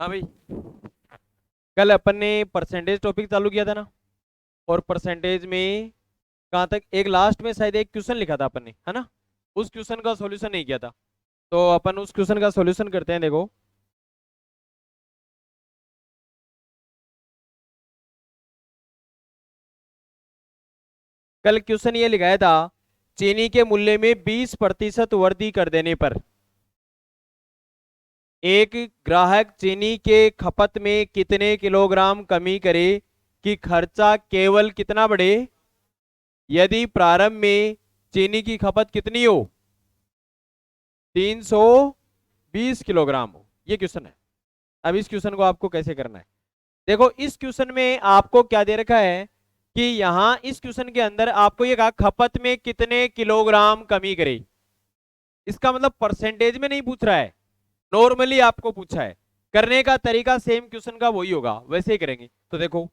हाँ भाई, कल अपन ने परसेंटेज टॉपिक चालू किया था ना। और परसेंटेज में कहाँ तक, एक लास्ट में शायद एक क्वेश्चन लिखा था अपन ने, है ना। उस क्वेश्चन का सॉल्यूशन नहीं किया था, तो अपन उस क्वेश्चन का सॉल्यूशन करते हैं। देखो, कल क्वेश्चन ये लिखाया था, चीनी के मूल्य में 20% वृद्धि कर देने पर एक ग्राहक चीनी के खपत में कितने किलोग्राम कमी करे कि खर्चा केवल कितना बढ़े। यदि प्रारंभ में चीनी की खपत कितनी हो, 320 किलोग्राम हो। ये क्वेश्चन है। अब इस क्वेश्चन को आपको कैसे करना है, देखो इस क्वेश्चन में आपको क्या दे रखा है कि यहां इस क्वेश्चन के अंदर आपको ये कहा खपत में कितने किलोग्राम कमी करे। इसका मतलब परसेंटेज में नहीं पूछ रहा है, नॉर्मली आपको पूछा है। करने का तरीका सेम क्वेश्चन का वही होगा, वैसे ही करेंगे। तो देखो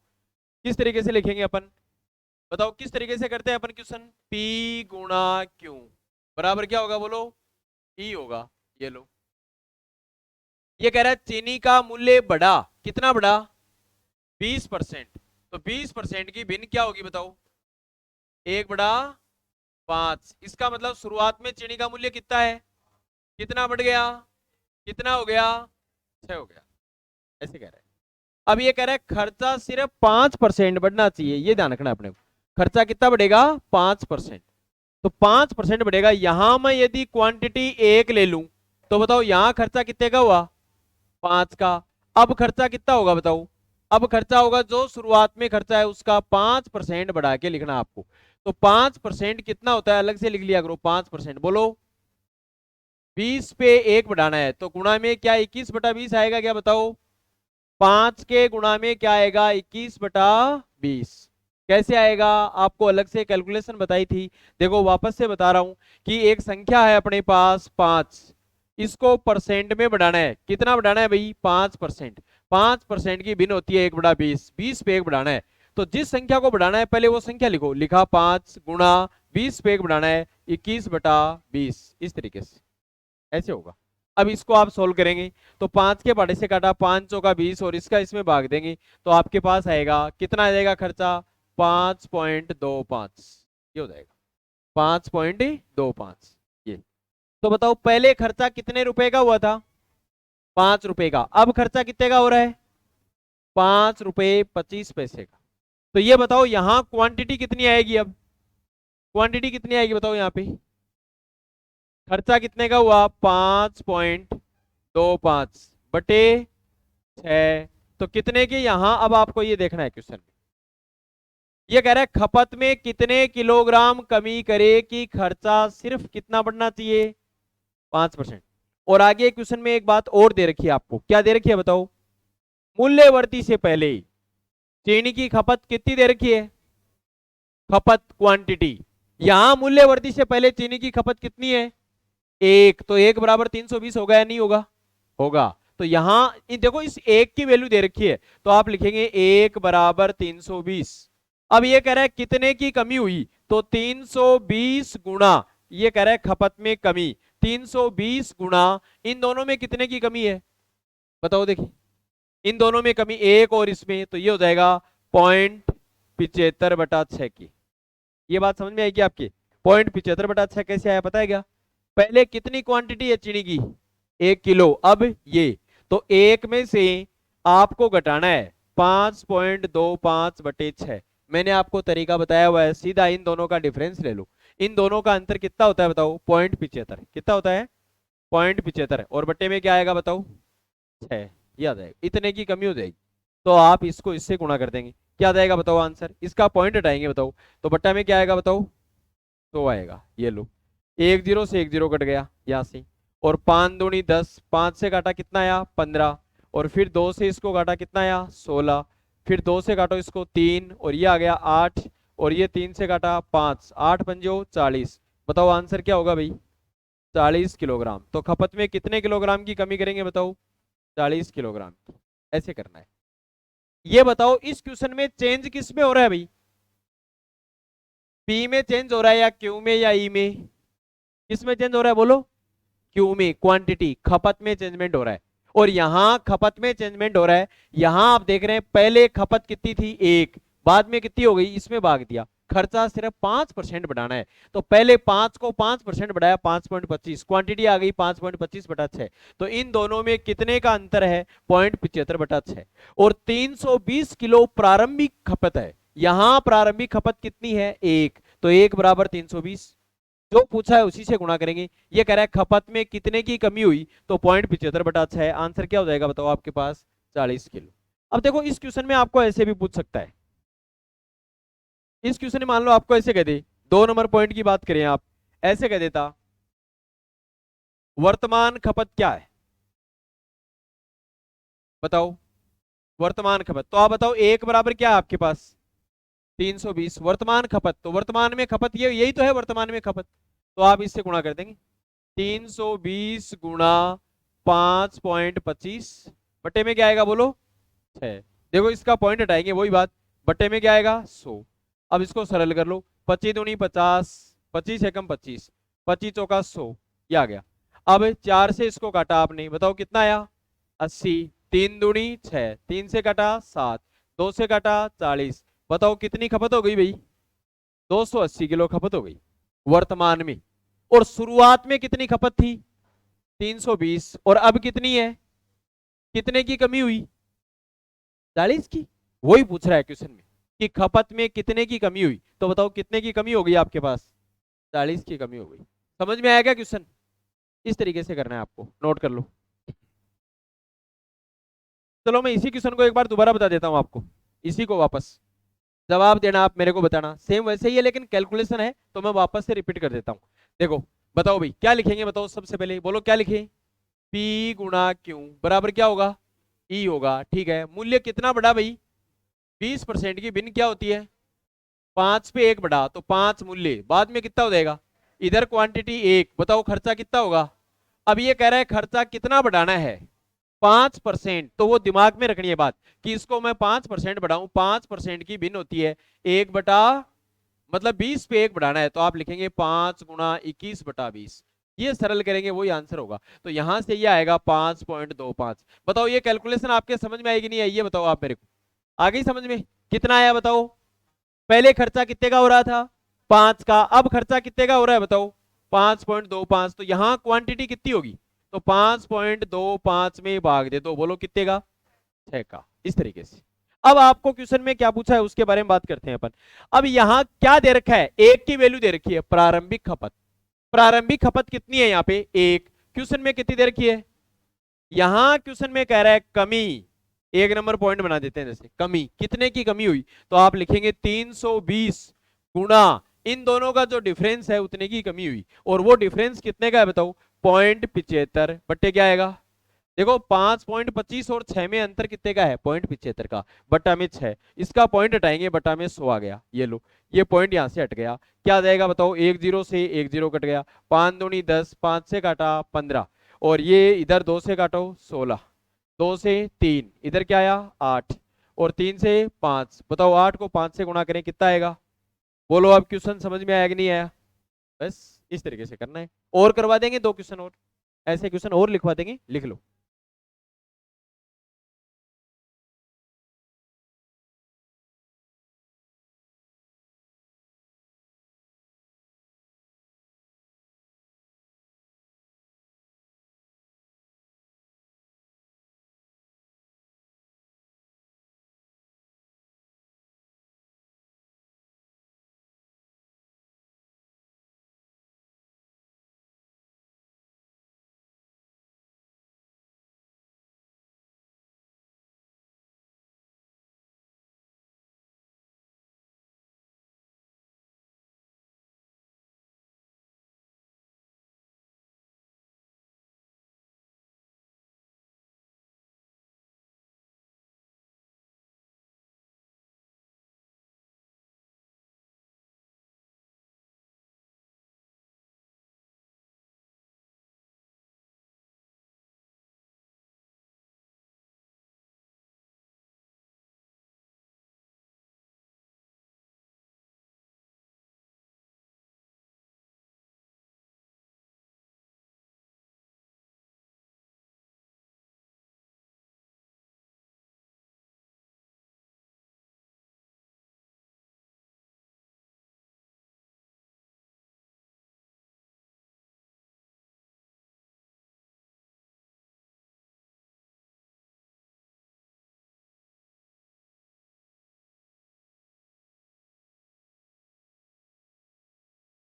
किस तरीके से लिखेंगे अपन, बताओ किस तरीके से करते हैं अपन क्वेश्चन। P गुणा Q बराबर क्या होगा, बोलो। E होगा। ये लो, ये कह रहा है चीनी का मूल्य बढ़ा, कितना बढ़ा, 20%। तो 20% की भिन्न क्या होगी बताओ, 1/5। इसका मतलब शुरुआत में चीनी का मूल्य कितना है, कितना बढ़ गया, कितना हो गया, 6 हो गया। ऐसे कह रहा है। अब ये कह रहा है खर्चा सिर्फ 5% बढ़ना चाहिए, ये ध्यान रखना अपने को। खर्चा कितना बढ़ेगा, 5%। तो 5% बढ़ेगा। यहां मैं यदि क्वांटिटी 1 ले लूं तो बताओ यहां खर्चा कितने का हुआ, 5 का। अब खर्चा कितना होगा बताओ, अब खर्चा होगा जो शुरुआत में खर्चा है उसका 5% बढ़ा के लिखना आपको। तो 5% कितना होता है अलग से लिख लिया करो। 5% बोलो, 20 पे 1 बढ़ाना है तो गुणा में क्या 21/20 आएगा क्या बताओ। 5 के गुणा में क्या आएगा, 21/20। कैसे आएगा, आपको अलग से कैलकुलेशन बताई थी। देखो वापस से बता रहा हूं कि एक संख्या है अपने पास 5, इसको परसेंट में बढ़ाना है। कितना बढ़ाना है भाई, 5%। 5% की भिन्न होती है 1/20, 20 पे 1 बढ़ाना है। तो जिस संख्या को बढ़ाना है पहले वो संख्या लिखो, लिखा 5 गुणा 20 पे 1 बढ़ाना है 21/20। इस तरीके से ऐसे होगा। अब इसको आप सोल्व करेंगे तो 5 के पहाड़े से काटा, 5 चौका 20 और इसका इसमें भाग देंगे तो आपके पास आएगा कितना आ जाएगा खर्चा, 5.25। ये हो जाएगा 5.25। ये तो बताओ पहले खर्चा कितने रुपए का हुआ था, 5 रुपए का। अब खर्चा कितने का हो रहा है, 5 रुपए 25 पैसे का। तो ये बताओ यहां क्वांटिटी कितनी आएगी, अब क्वांटिटी कितनी आएगी बताओ यहाँ पे। खर्चा कितने का हुआ, 5.25 बटे 6। तो कितने के यहां, अब आपको ये देखना है क्वेश्चन में। ये कह रहा है खपत में कितने किलोग्राम कमी करे कि खर्चा सिर्फ कितना बढ़ना चाहिए, 5%। और आगे क्वेश्चन में एक बात और दे रखी है आपको, क्या दे रखी है बताओ। मूल्यवर्ती से पहले चीनी की खपत कितनी दे रखी है, खपत क्वांटिटी। यहां मूल्यवर्ती से पहले चीनी की खपत कितनी है, 1। तो 1 बराबर 320 होगा या नहीं होगा, होगा। तो यहां देखो इस 1 की वैल्यू दे रखी है तो आप लिखेंगे 1 बराबर 320। अब ये कह रहा है कितने की कमी हुई, तो 320 गुणा, ये कह रहा है खपत में कमी, 320 गुणा इन दोनों में कितने की कमी है बताओ। देखिए इन दोनों में कमी, एक और इसमें, तो ये हो जाएगा 0.75/6 की। ये बात समझ में आएगी आपकी। 0.75/6 कैसे आया पता है क्या, पहले कितनी क्वांटिटी है चीनी की, 1 किलो। अब ये तो एक में से आपको घटाना है 5.25/6। मैंने आपको तरीका बताया हुआ है, सीधा इन दोनों का डिफरेंस ले लो। इन दोनों का अंतर कितना होता है बताओ, 0.75। कितना होता है, 0.75। और बट्टे में क्या आएगा बताओ, 6। ये आ जाएगा, इतने की कमी हो जाएगी। तो आप इसको इससे गुणा कर देंगे, क्या आ जाएगा बताओ आंसर। इसका पॉइंट हटाएंगे बताओ, तो बट्टा में क्या आएगा बताओ, तो आएगा। ये लो, 1 0 से 1 0 कट गया यहाँ से। और 5 दूनी 10, 5 से काटा कितना आया, 15। और फिर 2 से इसको काटा कितना आया, 16। फिर 2 से काटो इसको 3 और ये आ गया 8। और ये 3 से काटा 5, 8 पंजो 40। बताओ आंसर क्या होगा भाई, 40 किलोग्राम। तो खपत में कितने किलोग्राम की कमी करेंगे बताओ, 40 किलोग्राम की। ऐसे करना है। ये बताओ इस क्वेश्चन में चेंज किस में हो रहा है भाई, पी में चेंज हो रहा है या क्यू में या ई में, किस में चेंज हो रहा है बोलो, क्यू में, क्वांटिटी खपत में चेंजमेंट हो रहा है। और यहां खपत में चेंजमेंट हो रहा है। यहां आप देख रहे हैं पहले खपत कितनी थी, 1, बाद में कितनी हो गई, इसमें भाग दिया। खर्चा सिर्फ 5% बढ़ाना है, तो पहले 5 को 5% बढ़ाया, 5.25, क्वांटिटी आ गई 5.25/6। तो इन दोनों में कितने का अंतर है, 0.75/6। और 320 किलो प्रारंभिक खपत है, यहां प्रारंभिक खपत कितनी है, 1, तो 1 बराबर 320, जो पूछा है उसी से गुणा करेंगे। ये कह रहा है खपत में कितने की कमी हुई, तो 0.75/6। आंसर क्या हो जाएगा बताओ आपके पास, 40 किलो। अब देखो इस क्वेश्चन में आपको ऐसे भी पूछ सकता है, इस क्वेश्चन में मान लो आपको ऐसे कह दे, 2 नंबर पॉइंट की बात करें आप, ऐसे कह देता वर्तमान खपत क्या है, बताओ वर्तमान खपत, तो आप बताओ 1 बराबर क्या है आपके पास, 320 वर्तमान खपत, तो वर्तमान में खपत ये यही तो है वर्तमान में खपत, तो आप इससे गुणा कर देंगे। 320 गुणा 5.25 बटे में क्या आएगा बोलो, 6। देखो इसका पॉइंट हटाएंगे, वही बात, बटे में क्या आएगा, 100। अब इसको सरल कर लो, 25 दूनी 50, 25 एकम 25, 25 चौका 100, ये आ गया। अब 4 से इसको काटा आपने, बताओ कितना आया, 80, 3 दूनी 6, 3 से काटा 7, 2 से काटा 40, बताओ कितनी खपत हो गई भाई, 280 किलो खपत हो गई वर्तमान में। और शुरुआत में कितनी खपत थी, 320, और अब कितनी है, कितने की कमी हुई, 40 की। वही पूछ रहा है क्वेश्चन में कि खपत में कितने की कमी हुई, तो बताओ कितने की कमी हो गई आपके पास, 40 की कमी हो गई। समझ में आएगा क्वेश्चन, इस तरीके से करना है आपको, नोट कर लो। चलो मैं इसी क्वेश्चन को एक बार दोबारा बता देता हूं आपको, इसी को वापस जवाब देना, आप मेरे को बताना, सेम वैसे ही है लेकिन कैलकुलेशन है तो मैं वापस से रिपीट कर देता हूं। देखो बताओ भाई क्या लिखेंगे, बताओ सबसे पहले बोलो क्या लिखें, P गुणा Q बराबर क्या होगा, E होगा, ठीक है। मूल्य कितना बढ़ा भाई, 20% की भिन्न क्या होती है, 5 पे 1 बढ़ा, तो 5 मूल्य, बाद में कितना हो जाएगा, इधर क्वांटिटी 1, बताओ खर्चा कितना होगा। अब ये कह रहा है खर्चा कितना बढ़ाना है, 5%, तो वो दिमाग में रखनी है बात कि इसको मैं 5% बढ़ाऊं, 5% की भिन्न होती है 1 बटा, मतलब 20 पे 1 बढ़ाना है, तो आप लिखेंगे 5 गुणा 21/20, ये सरल करेंगे वही आंसर होगा। तो यहां से ये आएगा 5.25। बताओ ये कैलकुलेशन आपके समझ में आएगी नहीं आई, ये बताओ आप मेरे को, आ गई समझ में, कितना आया बताओ, पहले खर्चा कितने का हो रहा था, 5 का, अब खर्चा कितने का हो रहा है बताओ, 5.25, तो यहां क्वांटिटी कितनी होगी, तो 5.25 में भाग दे दो, बोलो कितने का, 6 का, इस तरीके से। अब आपको क्वेश्चन में क्या पूछा है उसके बारे में बात करते हैं अपन। अब यहां क्या दे रखा है, एक की वैल्यू दे रखी है प्रारंभिक खपत, प्रारंभिक खपत कितनी है यहाँ पे, एक, क्वेश्चन में कितनी दे रखी है, यहां क्वेश्चन में कह रहा है कमी, 1 नंबर पॉइंट बना देते हैं, जैसे कमी, कितने की कमी हुई, तो आप लिखेंगे 320 गुणा, इन दोनों का जो डिफरेंस है उतने की कमी हुई, और वो डिफरेंस कितने का है बताओ, 0.75 बट्टे क्या आएगा, देखो 5.25 और 6 में अंतर कितने का है, 0.75 का, बटा में 6, इसका पॉइंट हटाएंगे, बटा में 100 आ गया, ये लो, ये पॉइंट यहां से हट गया, क्या आ जाएगा बताओ, 1 0 से 1 0 कट गया, 5 दूनी 10, 5 से काटा 15, और ये इधर 2 से काटो 16, 2 से 3, इधर क्या आया 8, और 3 से 5, बताओ 8 को 5 से गुणा करें कितना आएगा, बोलो अब क्वेश्चन समझ में आया कि नहीं आया। बस इस तरीके से करना है, और करवा देंगे 2 क्वेश्चन और, ऐसे क्वेश्चन और लिखवा देंगे, लिख लो।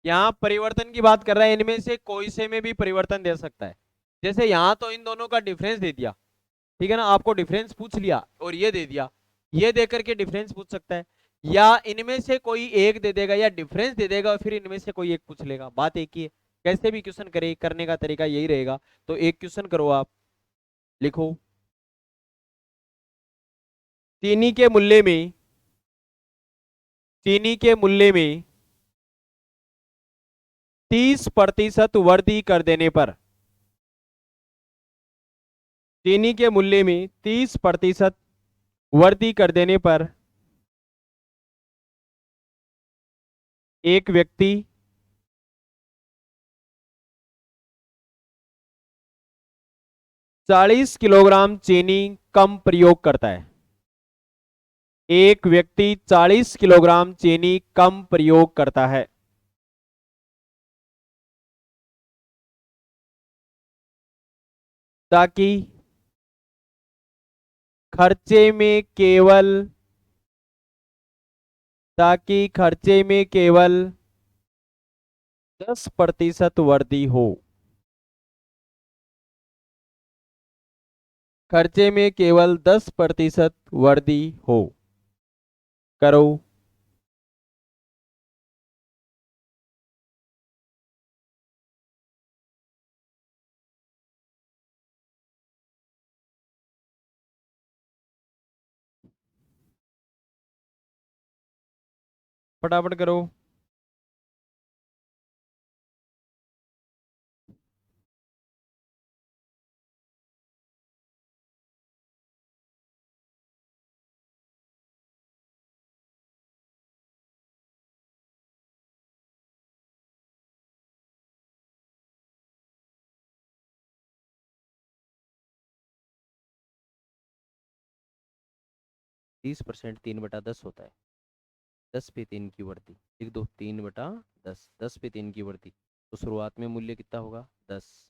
यहाँ परिवर्तन की बात कर रहा है, इनमें से कोई से में भी परिवर्तन दे सकता है। जैसे यहाँ तो इन दोनों का डिफरेंस दे दिया, ठीक है ना, आपको डिफरेंस पूछ लिया और ये दे दिया, ये दे करके डिफरेंस पूछ सकता है, या इनमें से कोई एक दे देगा या डिफरेंस दे देगा और फिर इनमें से कोई एक पूछ लेगा, बात एक ही है। कैसे भी क्वेश्चन करे, करने का तरीका यही रहेगा। तो एक क्वेश्चन करो आप, लिखो चीनी के मूल्य में, चीनी के मूल्य में 30% वृद्धि कर देने पर, चीनी के मूल्य में 30% वृद्धि कर देने पर एक व्यक्ति 40 किलोग्राम चीनी कम प्रयोग करता है। एक व्यक्ति 40 किलोग्राम चीनी कम प्रयोग करता है, ताकि खर्चे में केवल, ताकि खर्चे में केवल 10% वृद्धि हो, खर्चे में केवल 10% वृद्धि हो। करो। फटाफट करो। तीस परसेंट 3/10 होता है, 10 पे 3 की वृद्धि, लिख दो 3/10, 10 पे 3 की वृद्धि, तो शुरुआत में मूल्य कितना होगा 10।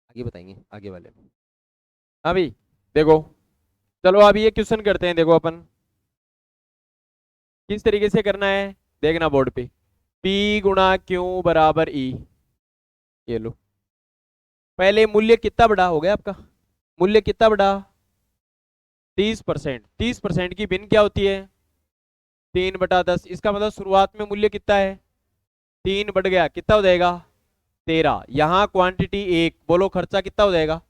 आगे बताएंगे आगे वाले में। अभी देखो, चलो अभी ये क्वेश्चन करते हैं, देखो अपन किस तरीके से करना है, देखना बोर्ड पे, P गुणा Q बराबर E। ये लो, पहले मूल्य कितना बड़ा हो गया आपका, मूल्य कितना बड़ा 30%। 30% की भिन्न क्या होती है? 3/10। इसका मतलब शुरुआत में मूल्य कितना है? 3 बढ़ गया, कितना हो जाएगा? 13। यहाँ क्वांटिटी 1, बोलो खर्चा कितना हो जाएगा?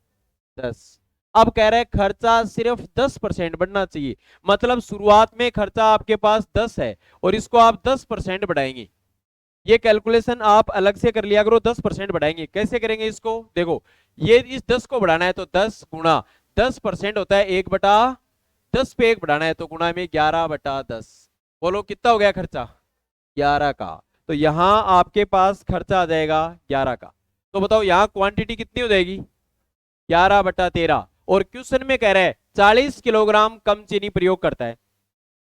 10। अब कह रहे हैं खर्चा सिर्फ 10% बढ़ना चाहिए, मतलब शुरुआत में खर्चा आपके पास 10 है और इसको आप 10% बढ़ाएंगे। ये कैलकुलेशन आप अलग से कर लिया करो, 10% बढ़ाएंगे। कैसे करेंगे इसको? देखो, ये इस 10 को बढ़ाना है तो 10 गुणा 10% होता है 1/10 पे 1 बढ़ाना है तो गुणा में 11/10। बोलो कितना हो गया खर्चा? 11 का। तो यहां आपके पास खर्चा आ जाएगा 11 का। तो बताओ यहां क्वांटिटी कितनी हो जाएगी? 11/13। और क्वेश्चन में कह रहा है 40 किलोग्राम कम चीनी प्रयोग करता है।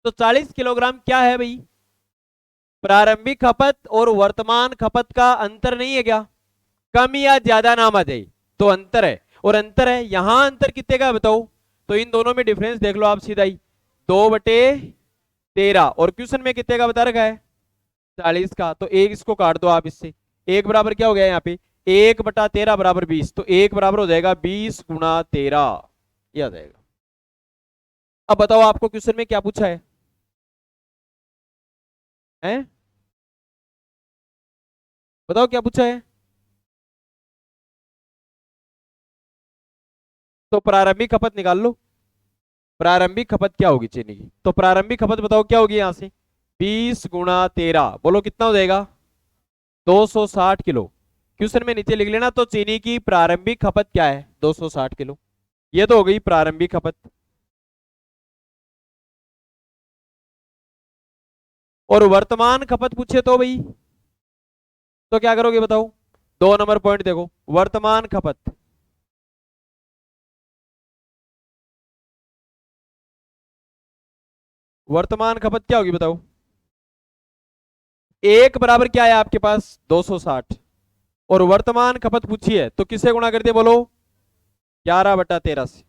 तो 40 किलोग्राम क्या है भाई? प्रारंभिक खपत और वर्तमान खपत का अंतर नहीं है क्या? कम या ज्यादा नाम आ जाए तो अंतर है, और अंतर है यहां अंतर कितने का बताओ? तो इन दोनों में डिफरेंस देख लो आप सीधा ही, 2/13। और क्वेश्चन में कितने का बता रखा है? 40 का। तो एक इसको काट दो आप इससे, एक बराबर क्या हो गया यहाँ पे? 1/13 बराबर 20। तो एक बराबर हो जाएगा 20 गुणा 13, ये आ जाएगा। अब बताओ आपको क्वेश्चन में क्या पूछा है? हैं? बताओ क्या पूछा है? तो प्रारंभिक खपत निकाल लो। प्रारंभिक खपत क्या होगी चीनी की? तो प्रारंभिक खपत बताओ क्या होगी यहां से? 20 × 13, बोलो कितना हो जाएगा? 260 किलो। क्वेश्चन में नीचे लिख लेना। तो चीनी की प्रारंभिक खपत क्या है? 260 किलो। ये तो हो गई प्रारंभिक खपत। और वर्तमान खपत पूछे तो भाई, तो क्या करोगे बताओ? 2 नंबर पॉइंट देखो, वर्तमान खपत। वर्तमान खपत क्या होगी बताओ? एक बराबर क्या है आपके पास? 260। और वर्तमान खपत पूछी है तो किससे गुणा कर दिया बोलो? 11/13 से।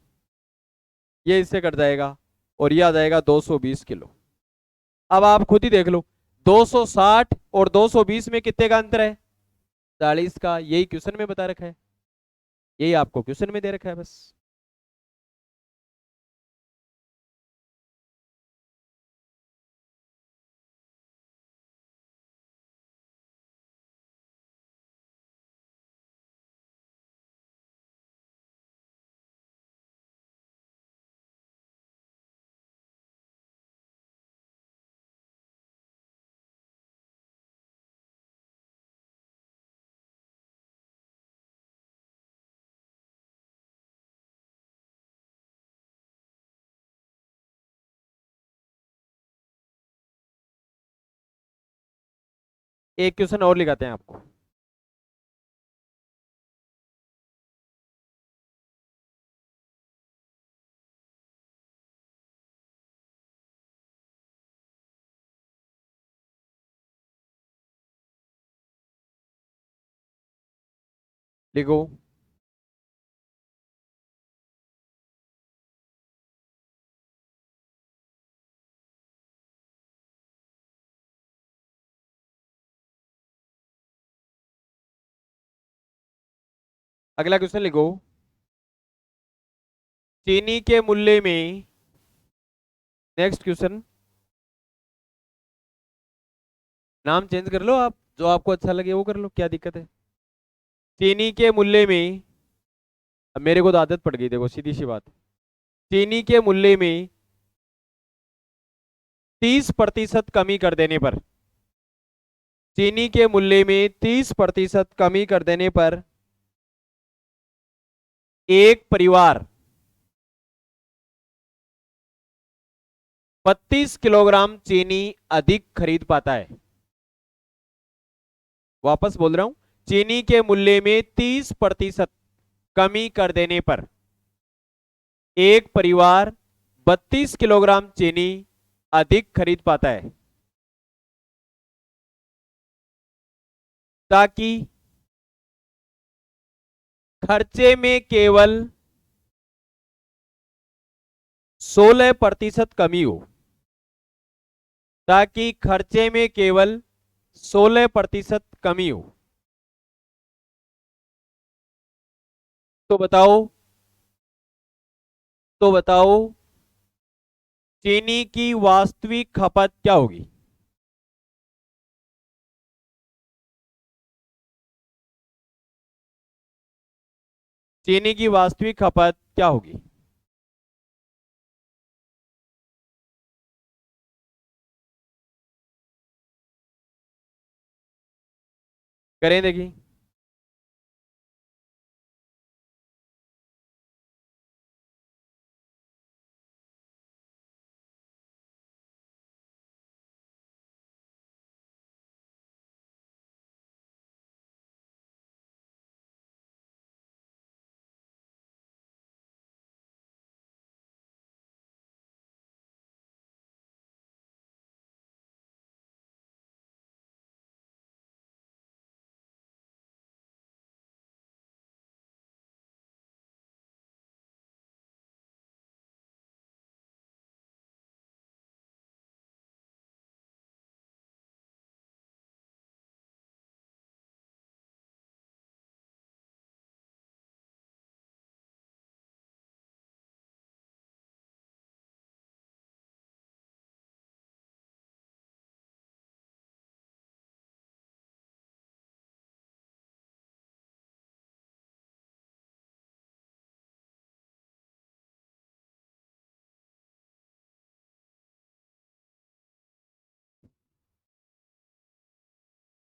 ये इससे कट जाएगा और ये आ जाएगा 220 किलो। अब आप खुद ही देख लो, 260 और 220 में कितने का अंतर है? 40 का। यही क्वेश्चन में बता रखा है, यही आपको क्वेश्चन में दे रखा है बस। एक क्वेश्चन और लिखाते हैं आपको। लिखो, अगला क्वेश्चन लिखो। चीनी के मूल्य में, नेक्स्ट क्वेश्चन, नाम चेंज कर लो आप, जो आपको अच्छा लगे वो कर लो, क्या दिक्कत है? चीनी के मूल्य में, अब मेरे को तो आदत पड़ गई, देखो सीधी सी बात। चीनी के मूल्य में 30% कमी कर देने पर, चीनी के मूल्य में 30% कमी कर देने पर एक परिवार 32 किलोग्राम चीनी अधिक खरीद पाता है। वापस बोल रहा हूं, चीनी के मूल्य में 30% कमी कर देने पर एक परिवार 32 किलोग्राम चीनी अधिक खरीद पाता है, ताकि खर्चे में केवल 16% कमी हो, ताकि खर्चे में केवल 16% कमी हो। तो बताओ, तो बताओ चीनी की वास्तविक खपत क्या होगी? चीनी की वास्तविक खपत क्या होगी? करें देखिए।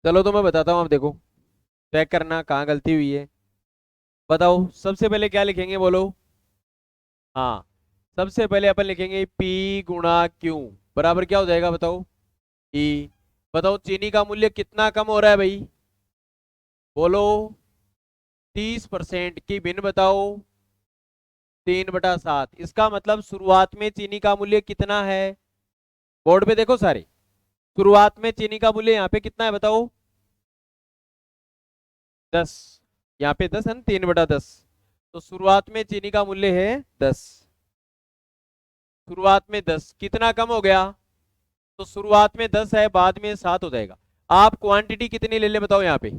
चलो तो मैं बताता हूँ, आप देखो, चेक करना कहाँ गलती हुई है। बताओ सबसे पहले क्या लिखेंगे, बोलो। हाँ, सबसे पहले अपन लिखेंगे P गुणा Q बराबर क्या हो जाएगा, बताओ। E। बताओ चीनी का मूल्य कितना कम हो रहा है भाई, बोलो। 30% की भिन्न, बताओ। 3/7। इसका मतलब शुरुआत में चीनी का मूल्य कितना है? बोर्ड पे देखो सारे। शुरुआत में चीनी का मूल्य यहाँ पे कितना है, बताओ। 10। यहाँ पे 10 है ना, 3/10। तो शुरुआत में चीनी का मूल्य है 10। शुरुआत में 10 कितना कम हो गया? तो शुरुआत में 10 है, बाद में 7 हो जाएगा। आप क्वांटिटी कितनी ले ले, बताओ यहाँ पे।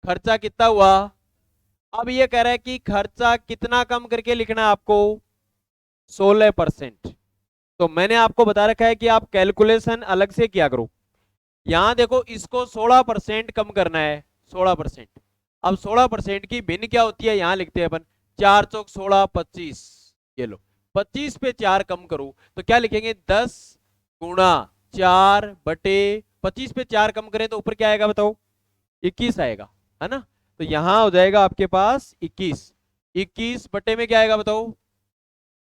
खर्चा कितना हुआ? अब ये कह रहा है कि खर्चा कितना कम करके लिखना है आपको, 16%। तो मैंने आपको बता रखा है कि आप कैलकुलेशन अलग से किया करो। यहां देखो, इसको 16% कम करना है, 16%। अब 16% की भिन्न क्या होती है, यहां लिखते हैं अपन। 4 चौक 16, 25। ये लो, 25 पे 4 कम करो तो क्या लिखेंगे, 10 गुणा 4/25 पे 4 कम करें तो ऊपर क्या आएगा, बताओ। 21 आएगा, है ना। तो यहां हो जाएगा आपके पास 21। 21 बटे में क्या आएगा, बताओ।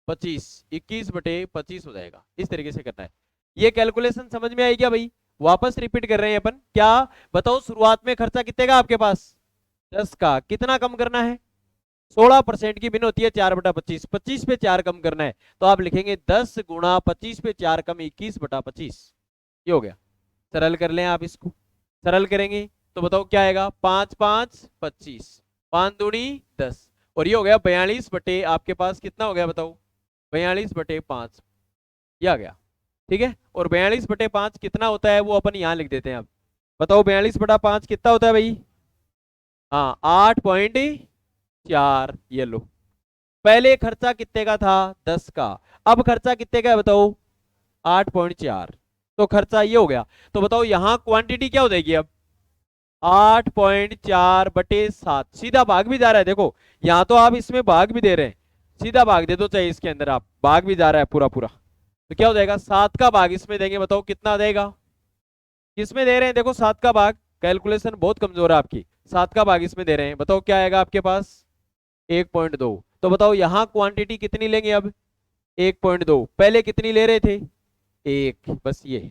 25। 21/25 हो जाएगा। इस तरीके से करना है। ये कैलकुलेशन समझ में आई क्या भाई? वापस रिपीट कर रहे हैं अपन क्या। बताओ शुरुआत में खर्चा कितने का आपके पास, 10 का। कितना कम करना है, 16% की भिन्न होती है 4/25। 25 पे 4 कम करना है तो आप लिखेंगे 10 गुणा 25 पे 4 कम 21/25। ये हो गया। सरल कर लें आप इसको। सरल करेंगे तो बताओ क्या आएगा, 5 5 25। 5 दूनी 10। और ये हो गया 42 आपके पास कितना हो गया, बताओ। 42/5। ये आ गया। ठीक है। और 42/5 कितना होता है वो अपन यहाँ लिख देते हैं अब। बताओ 42/5 कितना होता है भाई। हाँ, 8.4। ये लो। पहले खर्चा कितने का था, 10 का। अब खर्चा कितने का है, बताओ। 8.4। तो खर्चा ये हो गया। तो बताओ यहाँ क्वांटिटी क्या हो जाएगी अब, 8.4/7। सीधा भाग भी जा रहा है, देखो। यहाँ तो आप इसमें भाग भी दे रहे हैं, सीधा भाग दे दो चाहे इसके अंदर, आप भाग भी जा रहा है पूरा पूरा। तो क्या हो जाएगा, 7 का भाग इसमें देंगे, बताओ कितना आ जाएगा। किसमें दे रहे हैं, देखो 7 का भाग। कैलकुलेशन बहुत कमजोर है आपकी। 7 का भाग इसमें दे रहे हैं, बताओ क्या आएगा आपके पास, 1.2। तो बताओ यहाँ क्वांटिटी कितनी लेंगे अब, 1.2। पहले कितनी ले रहे थे, 1, बस ये।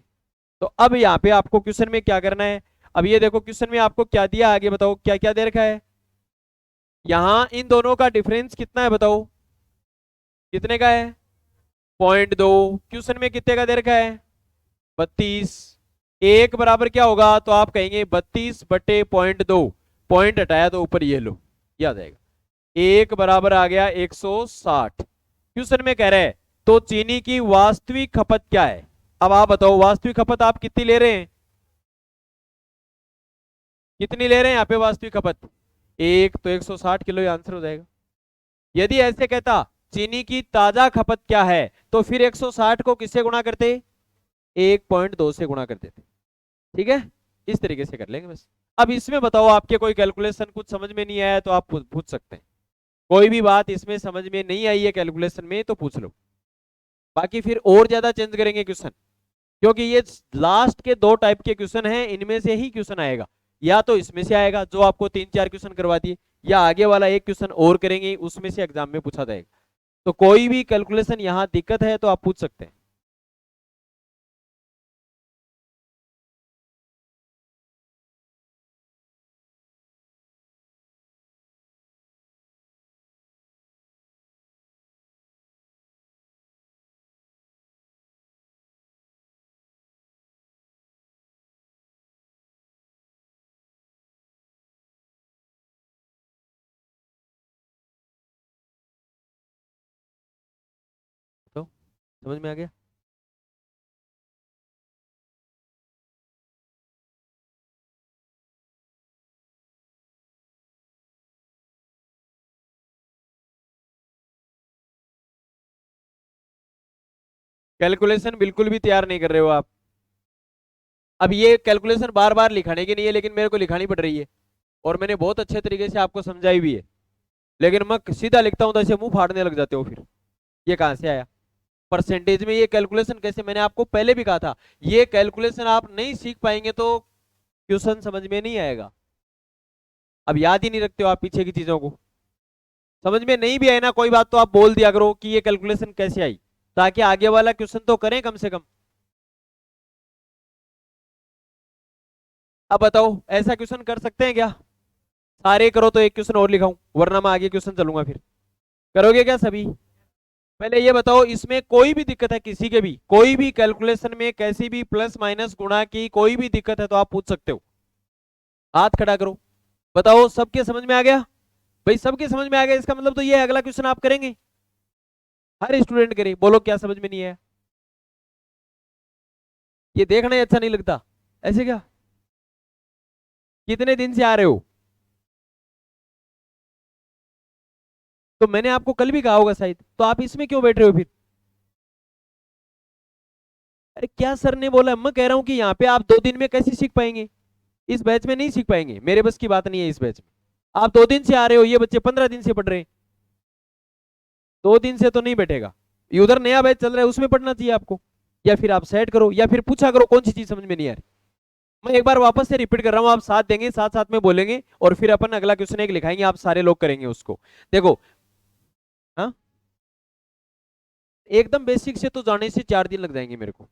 तो अब यहाँ पे आपको क्वेश्चन में क्या करना है। अब ये देखो क्वेश्चन में आपको क्या दिया आगे, बताओ क्या क्या दे रखा है। यहाँ इन दोनों का डिफरेंस कितना है, बताओ। कितने का है, 0.2। क्वेश्चन में कितने का दे रखा है, 32। एक बराबर क्या होगा, तो आप कहेंगे 32/0.2। पॉइंट हटाया तो ऊपर ये लो, ये आ जाएगा। एक बराबर आ गया 160। क्वेश्चन में कह रहा है तो चीनी की वास्तविक खपत क्या है। अब आप बताओ वास्तविक खपत आप कितनी ले रहे हैं, कितनी ले रहे हैं यहाँ पे वास्तविक खपत, एक। तो 160 किलो, ये आंसर हो जाएगा। यदि ऐसे कहता चीनी की ताजा खपत क्या है, तो फिर 160 को किससे गुणा करते, 1.2 से गुणा कर देते। ठीक है, इस तरीके से कर लेंगे बस। अब इसमें बताओ आपके कोई कैलकुलेशन कुछ समझ में नहीं आया तो आप पूछ सकते हैं, कोई भी बात इसमें समझ में नहीं आई है कैलकुलेशन में तो पूछ लो, बाकी फिर और ज्यादा चेंज करेंगे क्वेश्चन, क्योंकि ये लास्ट के 2 टाइप के क्वेश्चन हैं, इनमें से ही क्वेश्चन आएगा, या तो इसमें से आएगा जो आपको 3-4 क्वेश्चन करवा दिए, या आगे वाला एक क्वेश्चन और करेंगे उसमें से एग्जाम में पूछा जाएगा। तो कोई भी कैलकुलेशन यहाँ दिक्कत है तो आप पूछ सकते हैं। तो समझ में आ गया। कैलकुलेशन बिल्कुल भी तैयार नहीं कर रहे हो आप। अब ये कैलकुलेशन बार बार लिखाने की नहीं है, लेकिन मेरे को लिखानी पड़ रही है, और मैंने बहुत अच्छे तरीके से आपको समझाई भी है, लेकिन मैं सीधा लिखता हूं तो ऐसे मुंह फाड़ने लग जाते हो फिर, ये कहां से आया परसेंटेज में ये कैलकुलेशन कैसे। मैंने आपको पहले भी कहा था, ये कैलकुलेशन आप नहीं सीख पाएंगे तो क्वेश्चन समझ में नहीं आएगा। अब याद ही नहीं रखते हो आप पीछे की चीजों को, समझ में नहीं भी आए ना कोई बात तो आप बोल दिया करो कि ये कैलकुलेशन कैसे आई, ताकि आगे वाला क्वेश्चन तो करें कम से कम। अब बताओ ऐसा क्वेश्चन कर सकते हैं क्या, सारे करो तो एक क्वेश्चन और लिखाऊं, वरना मैं आगे क्वेश्चन चलूंगा फिर, करोगे क्या सभी। पहले ये बताओ इसमें कोई भी दिक्कत है किसी के भी, कोई भी कैलकुलेशन में कैसी भी प्लस माइनस गुणा की कोई भी दिक्कत है तो आप पूछ सकते हो, हाथ खड़ा करो। बताओ सबके समझ में आ गया, भाई सबके समझ में आ गया, इसका मतलब तो ये अगला क्वेश्चन आप करेंगे, हर स्टूडेंट करे। बोलो क्या समझ में नहीं आया, ये देखना ही अच्छा नहीं लगता, ऐसे क्या, कितने दिन से आ रहे हो, तो मैंने आपको कल भी कहा होगा शायद, तो आप इसमें क्यों बैठ रहे हो फिर। अरे क्या सर ने बोला, मैं कह रहा हूं कि यहाँ पे आप 2 दिन में कैसे सीख पाएंगे, इस बैच में नहीं सीख पाएंगे, मेरे बस की बात नहीं है इस बैच में। आप 2 दिन से आ रहे हो, ये बच्चे 15 दिन से पढ़ रहे हैं, 2 दिन से तो नहीं बैठेगा, ये उधर नया बैच चल रहा है उसमें पढ़ना चाहिए आपको, या फिर आप सेट करो, या फिर पूछा करो कौन सी चीज समझ में नहीं आ रही। मैं एक बार वापस से रिपीट कर रहा हूं, आप साथ देंगे साथ साथ में बोलेंगे, और फिर अपन अगला क्वेश्चन एक लिखाएंगे, आप सारे लोग करेंगे उसको। देखो, हाँ एकदम बेसिक से तो जाने से 4 दिन लग जाएंगे मेरे को,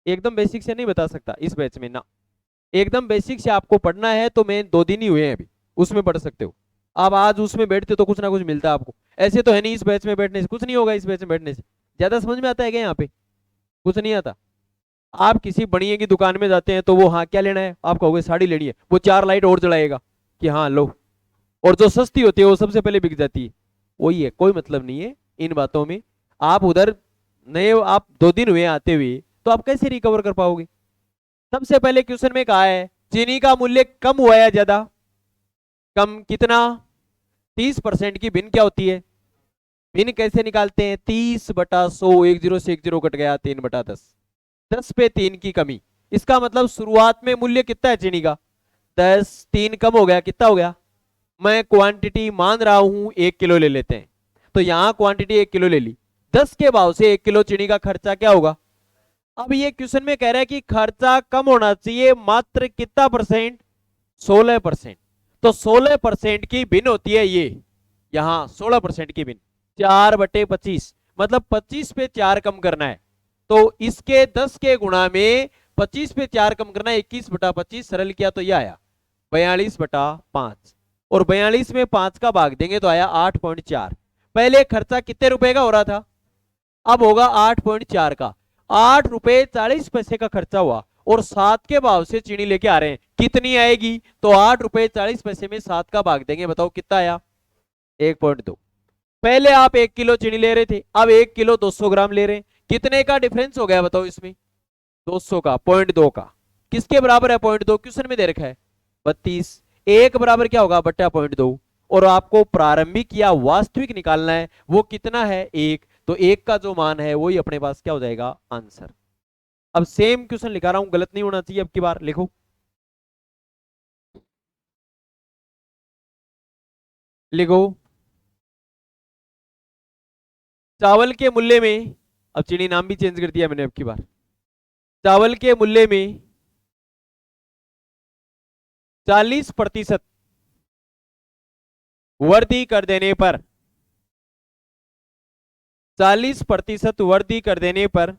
एकदम बेसिक से नहीं बता सकता इस बैच में ना, एकदम बेसिक से आपको पढ़ना है तो मैं 2 दिन ही हुए हैं अभी, उसमें पढ़ सकते हो आप, आज उसमें बैठते तो कुछ ना कुछ मिलता है आपको, ऐसे तो है नहीं इस बैच में बैठने से कुछ नहीं होगा, इस बैच में बैठने से ज्यादा समझ में आता है क्या, यहाँ पे कुछ नहीं आता। आप किसी बनिए की दुकान में जाते हैं तो वो हाँ क्या लेना है, आप कहोगे साड़ी लेनी है, वो 4 लाइट और जलाएगा कि हाँ लो, और जो सस्ती होती है वो सबसे पहले बिक जाती है, वही है, कोई मतलब नहीं है इन बातों में। आप उधर नए, आप 2 दिन हुए आते हुए, तो आप कैसे रिकवर कर पाओगे। सबसे पहले क्वेश्चन में कहा है चीनी का मूल्य कम हुआ या ज्यादा, कम कितना, 30% की भिन्न क्या होती है, भिन्न कैसे निकालते हैं, 30/100, 10 से 10 कट गया, 3/10, 10/3 की कमी, इसका मतलब शुरुआत में मूल्य कितना है चीनी का, 10, 3 कम हो गया, कितना हो गया, मैं क्वांटिटी मान रहा हूं 1 किलो ले लेते हैं, तो यहां क्वांटिटी 1 किलो ले ली, 10 के भाव से 1 किलो चीनी का खर्चा क्या होगा। अब ये क्वेश्चन में कह रहा है कि खर्चा कम होना चाहिए मात्र कितना परसेंट, 16%, तो 16% की भिन्न होती है ये, यहां 16% की भिन्न, 4/25, मतलब 25/4 कम करना है, तो इसके 10 के गुणा में 25/4 कम करना है, 21/25 सरल किया तो यह आया 42/5, और 42 में 5 का भाग देंगे तो आया 8.4। पहले खर्चा कितने रुपए का हो रहा था, अब होगा 8.4 का, 8 रुपए 40 पैसे का खर्चा हुआ, और 7 के भाव से चीनी लेके आ रहे हैं, कितनी आएगी, तो 8 रुपए 40 पैसे में 7 का भाग देंगे, बताओ कितना आया, 1.2। पहले आप 1 किलो चीनी ले रहे थे, अब 1 किलो 200 ग्राम ले रहे हैं, कितने का डिफरेंस हो गया बताओ इसमें, 200 का, 0.2 का, किसके बराबर है 0.2, क्वेश्चन में दे रखा है 32, 1 बराबर क्या होगा बट्टा 0.2, और आपको प्रारंभिक या वास्तविक निकालना है, वो कितना है, 1। तो 1 का जो मान है वही अपने पास क्या हो जाएगा, आंसर। अब सेम क्वेश्चन लिखा रहा हूं, गलत नहीं होना चाहिए, अब की बार लिखो, लिखो। चावल के मूल्य में, अब चीनी नाम भी चेंज कर दिया मैंने अब की बार, चावल के मूल्य में 40% वृद्धि कर देने पर, 40% वृद्धि कर देने पर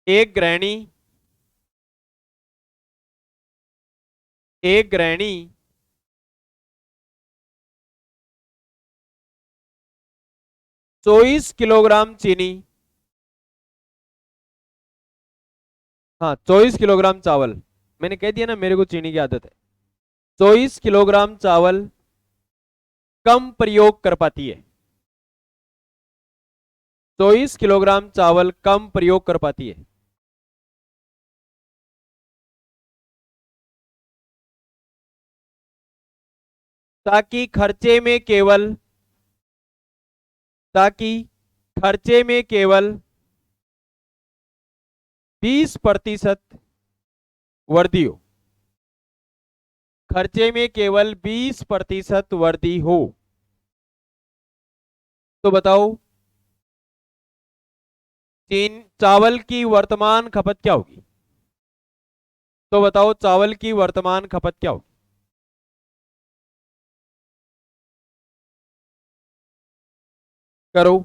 एक गृहिणी, एक गृहिणी 24 किलोग्राम चीनी, हाँ 24 किलोग्राम चावल, मैंने कह दिया ना मेरे को चीनी की आदत है, 24 किलोग्राम चावल कम प्रयोग कर पाती है, 24 किलोग्राम चावल कम प्रयोग कर पाती है, ताकि खर्चे में केवल, ताकि खर्चे में केवल 20% वृद्धि हो, खर्चे में केवल 20% वृद्धि हो। तो बताओ चीन चावल की वर्तमान खपत क्या होगी, तो बताओ चावल की वर्तमान खपत क्या होगी, करो।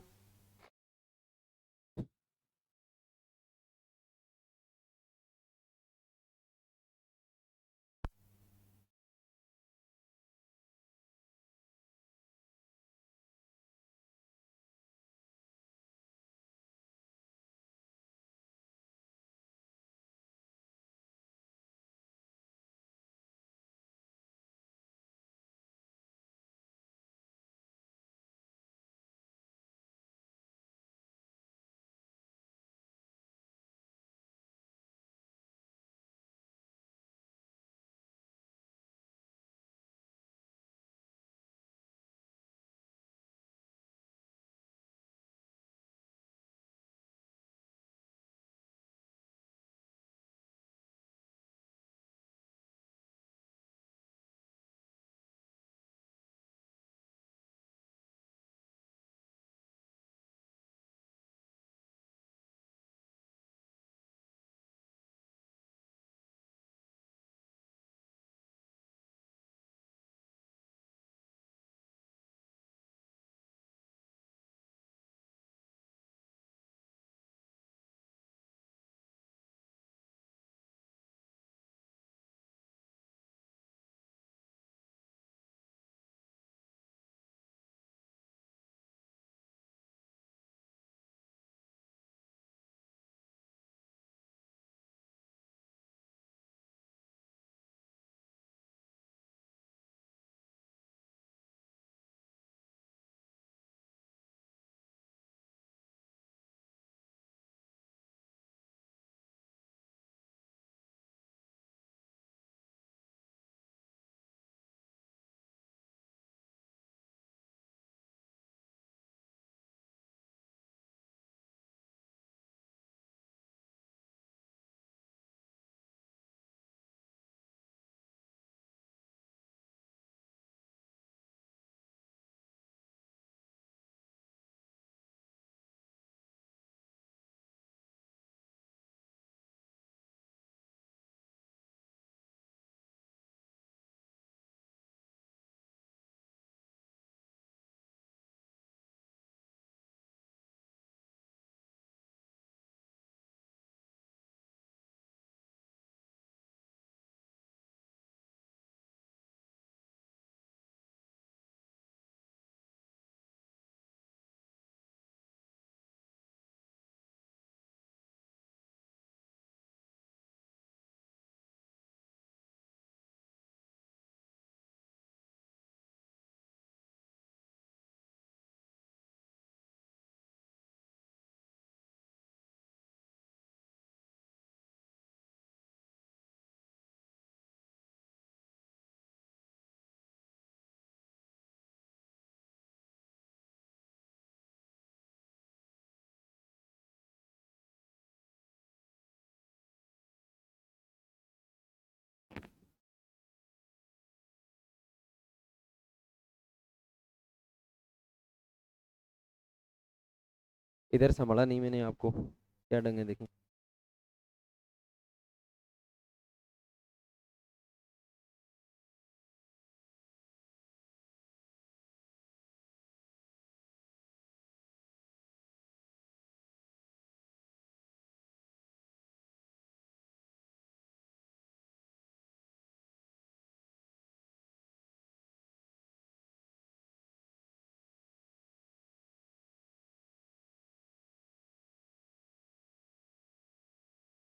इधर संभाला नहीं मैंने आपको, क्या ढंग है देखें।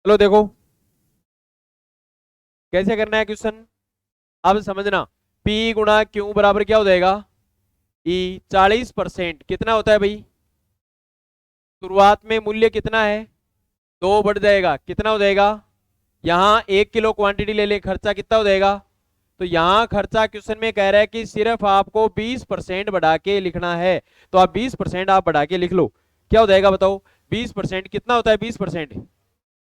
चलो देखो कैसे करना है क्वेश्चन। अब समझना, P गुणा Q बराबर क्या हो जाएगा, E। 40% कितना होता है भाई, शुरुआत में मूल्य कितना है, 2 बढ़ जाएगा, कितना हो जाएगा, यहाँ 1 किलो क्वांटिटी ले ले, खर्चा कितना हो जाएगा। तो यहाँ खर्चा क्वेश्चन में कह रहा है कि सिर्फ आपको 20% बढ़ा के लिखना है, तो आप 20% आप बढ़ा के लिख लो, क्या हो जाएगा बताओ। 20% कितना होता है, 20%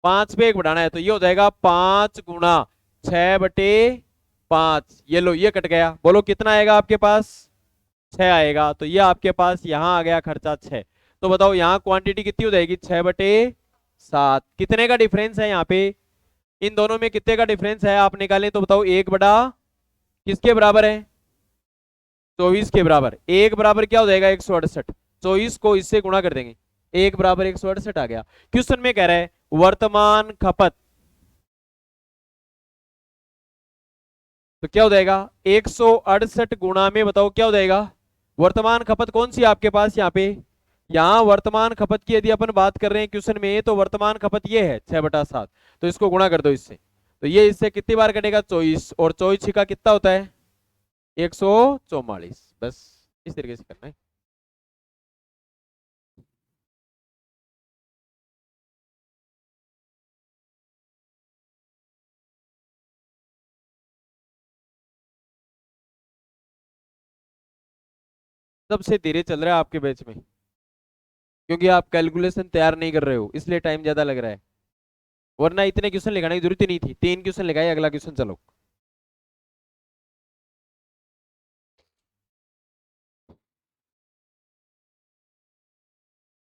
5 पे 1 बढ़ाना है, तो ये हो जाएगा 5 गुणा 6/5। ये लो ये कट गया, बोलो कितना आएगा आपके पास, 6 आएगा। तो ये आपके पास यहाँ आ गया खर्चा 6। तो बताओ यहाँ क्वांटिटी कितनी हो जाएगी, 6/7। कितने का डिफरेंस है यहाँ पे, इन दोनों में कितने का डिफरेंस है आप निकालें तो बताओ। 1 बटा किसके बराबर है, 24 के बराबर। 1 बराबर क्या हो जाएगा, 168। 24 को इससे गुणा कर देंगे, 1 बराबर 168 आ गया। क्वेश्चन में कह रहा है वर्तमान खपत, तो क्या हो जाएगा 168 गुणा में, बताओ क्या हो जाएगा। वर्तमान खपत कौन सी आपके पास यहाँ पे, यहाँ वर्तमान खपत की यदि अपन बात कर रहे हैं क्वेश्चन में, तो वर्तमान खपत ये है 6/7। तो इसको गुणा कर दो इससे, तो ये इससे कितनी बार कटेगा, 24, और 24 का कितना होता है 144। बस इस तरीके से करना है। सबसे धीरे चल रहा है आपके बैच में, क्योंकि आप कैलकुलेशन तैयार नहीं कर रहे हो, इसलिए टाइम ज्यादा लग रहा है, वरना इतने क्वेश्चन लिखाने की जरूरत ही नहीं थी। 3 क्वेश्चन लिखाए, अगला क्वेश्चन चलो।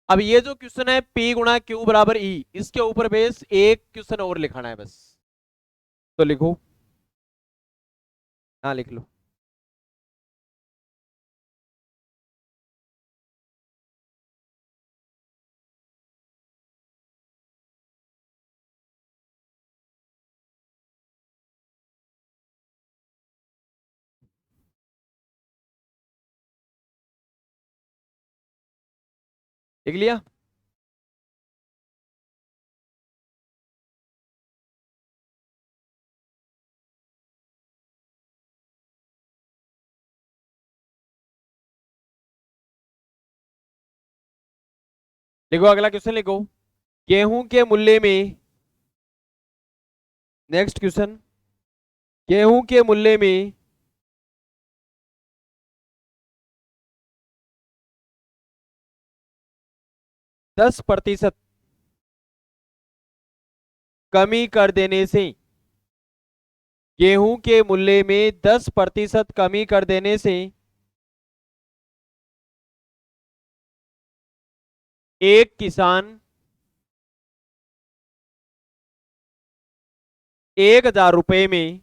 अब ये जो क्वेश्चन है P गुणा Q बराबर E, इसके ऊपर बेस एक क्वेश्चन और लिखाना है बस। तो लिखो, हाँ लिख लो। लिख लिया, लिखो अगला क्वेश्चन लिखो। गेहूं के मूल्य में, नेक्स्ट क्वेश्चन, गेहूं के मूल्य में 10% कमी कर देने से, गेहूं के मूल्य में 10% कमी कर देने से एक किसान 1,000 रुपए में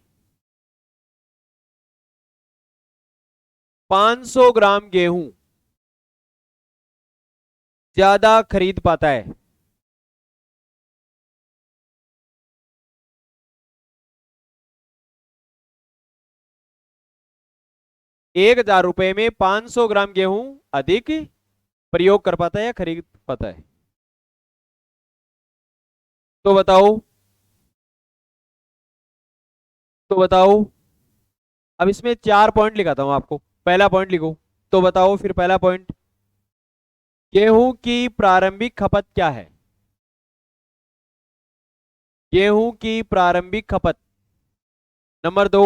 500 ग्राम गेहूं ज्यादा खरीद पाता है। 1,000 रुपए में 500 ग्राम गेहूं अधिक प्रयोग कर पाता है या खरीद पाता है, तो बताओ, तो बताओ। अब इसमें 4 पॉइंट लिखाता हूं आपको, पहला पॉइंट लिखो, तो बताओ फिर पहला पॉइंट, गेहूं की प्रारंभिक खपत क्या है, गेहूं की प्रारंभिक खपत। नंबर 2,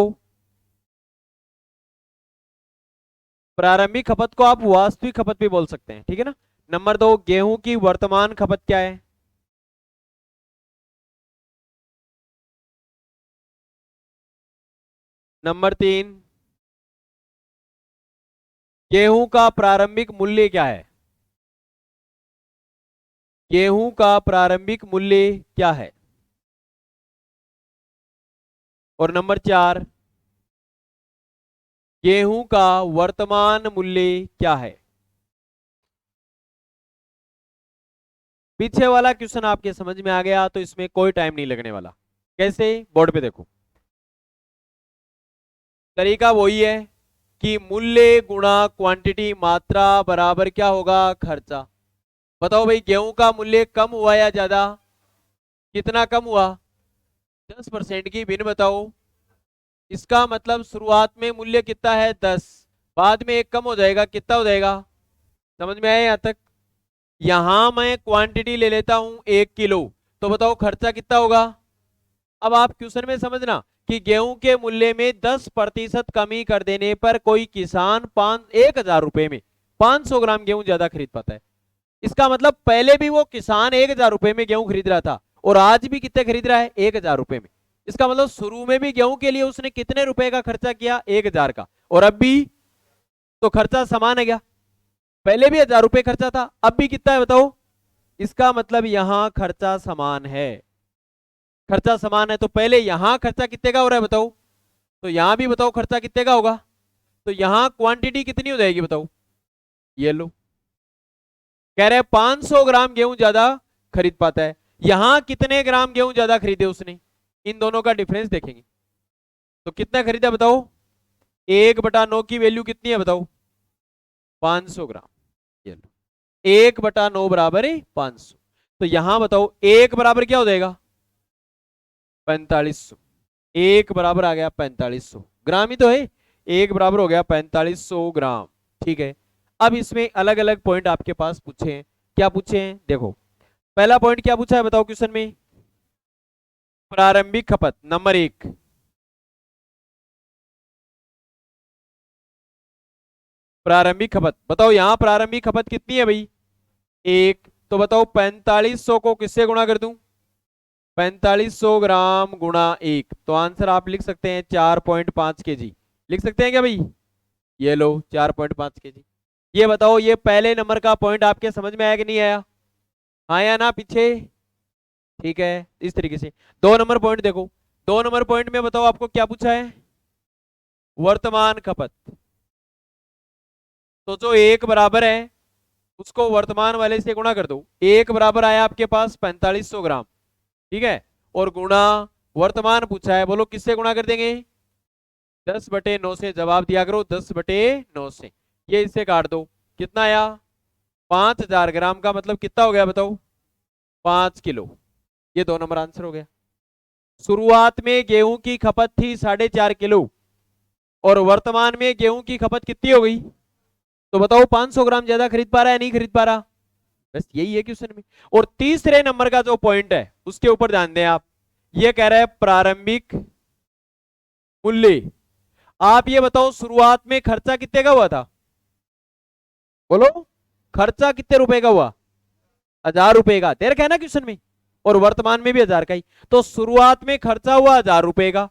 प्रारंभिक खपत को आप वास्तविक खपत भी बोल सकते हैं, ठीक है ना। नंबर 2, गेहूं की वर्तमान खपत क्या है। नंबर 3, गेहूं का प्रारंभिक मूल्य क्या है। गेहूं का प्रारंभिक मूल्य क्या है। और नंबर 4, गेहूं का वर्तमान मूल्य क्या है। पीछे वाला क्वेश्चन आपके समझ में आ गया तो इसमें कोई टाइम नहीं लगने वाला। कैसे, बोर्ड पे देखो, तरीका वही है कि मूल्य गुणा क्वांटिटी मात्रा बराबर क्या होगा, खर्चा। बताओ भाई, गेहूं का मूल्य कम हुआ या ज्यादा, कितना कम हुआ, 10% की भिन्न बताओ। इसका मतलब शुरुआत में मूल्य कितना है, 10, बाद में एक कम हो जाएगा, कितना हो जाएगा, समझ में आया यहां तक। यहां मैं क्वांटिटी ले लेता हूं 1 किलो, तो बताओ खर्चा कितना होगा। अब आप क्वेश्चन में समझना कि गेहूं के मूल्य में 10% कमी कर देने पर कोई किसान 1,000 रुपए में 500 ग्राम गेहूं ज्यादा खरीद पाता है। इसका मतलब पहले भी वो किसान 1,000 रुपए में गेहूं खरीद रहा था और आज भी कितने खरीद रहा है, 1,000 रुपए में। इसका मतलब शुरू में भी गेहूं के लिए उसने कितने रुपए का खर्चा किया, 1,000 का, और अब भी तो खर्चा समान है क्या, पहले भी 1,000 रुपए खर्चा था, अब भी कितना है बताओ। इसका मतलब यहां खर्चा समान है, खर्चा समान है, तो पहले यहां खर्चा कितने का हो रहा है बताओ, तो यहां भी बताओ खर्चा कितने का होगा। तो यहां क्वांटिटी कितनी हो जाएगी बताओ, ये लो, कह रहे 500 ग्राम गेहूं ज्यादा खरीद पाता है, यहां कितने ग्राम गेहूं ज्यादा खरीदे उसने, इन दोनों का डिफरेंस देखेंगे। तो कितना खरीदा बताओ, 1/9 की वैल्यू कितनी है बताओ, 500 ग्राम, ये लो, 1/9 बराबर है 500। तो यहां बताओ 1 बराबर क्या हो जाएगा, 4500, 1 बराबर आ गया 4500 ग्राम ही तो है, 1 बराबर हो गया 4500 ग्राम। ठीक है, अब इसमें अलग अलग पॉइंट आपके पास पूछे हैं, क्या पूछे हैं देखो। पहला पॉइंट क्या पूछा है बताओ क्वेश्चन में, प्रारंभिक खपत नंबर 1, प्रारंभिक खपत बताओ, यहां प्रारंभिक खपत कितनी है भाई, 1, तो बताओ 4500 को किससे गुणा कर दूं, 4500 ग्राम गुणा 1, तो आंसर आप लिख सकते हैं 4.5 केजी, लिख सकते हैं क्या भाई, ये लो 4.5 केजी। ये बताओ, ये पहले नंबर का पॉइंट आपके समझ में आया कि नहीं आया, आया ना पीछे, ठीक है। इस तरीके से 2 नंबर पॉइंट देखो, 2 नंबर पॉइंट में बताओ आपको क्या पूछा है, वर्तमान खपत। तो जो 1 बराबर है उसको वर्तमान वाले से गुणा कर दो, 1 बराबर आया आपके पास 4500 ग्राम, ठीक है, और गुणा वर्तमान पूछा है, बोलो किससे गुणा कर देंगे, 10/9 से, जवाब दिया करो 10/9 से। ये इससे काट दो, कितना आया, 5000 ग्राम का मतलब कितना हो गया बताओ, 5 किलो। ये 2 नंबर आंसर हो गया। शुरुआत में गेहूं की खपत थी 4.5 किलो और वर्तमान में गेहूं की खपत कितनी हो गई, तो बताओ 500 ग्राम ज्यादा खरीद पा रहा है नहीं खरीद पा रहा, बस यही है क्वेश्चन में। और तीसरे नंबर का जो पॉइंट है उसके ऊपर ध्यान दें आप, ये कह रहा है प्रारंभिक मूल्य। आप ये बताओ शुरुआत में खर्चा कितने का हुआ था, बोलो खर्चा कितने रुपए का हुआ, 1,000 रुपए का, दे रखा है ना क्वेश्चन में, और वर्तमान में भी 1,000 का ही। तो शुरुआत में खर्चा हुआ 1,000 रुपए का,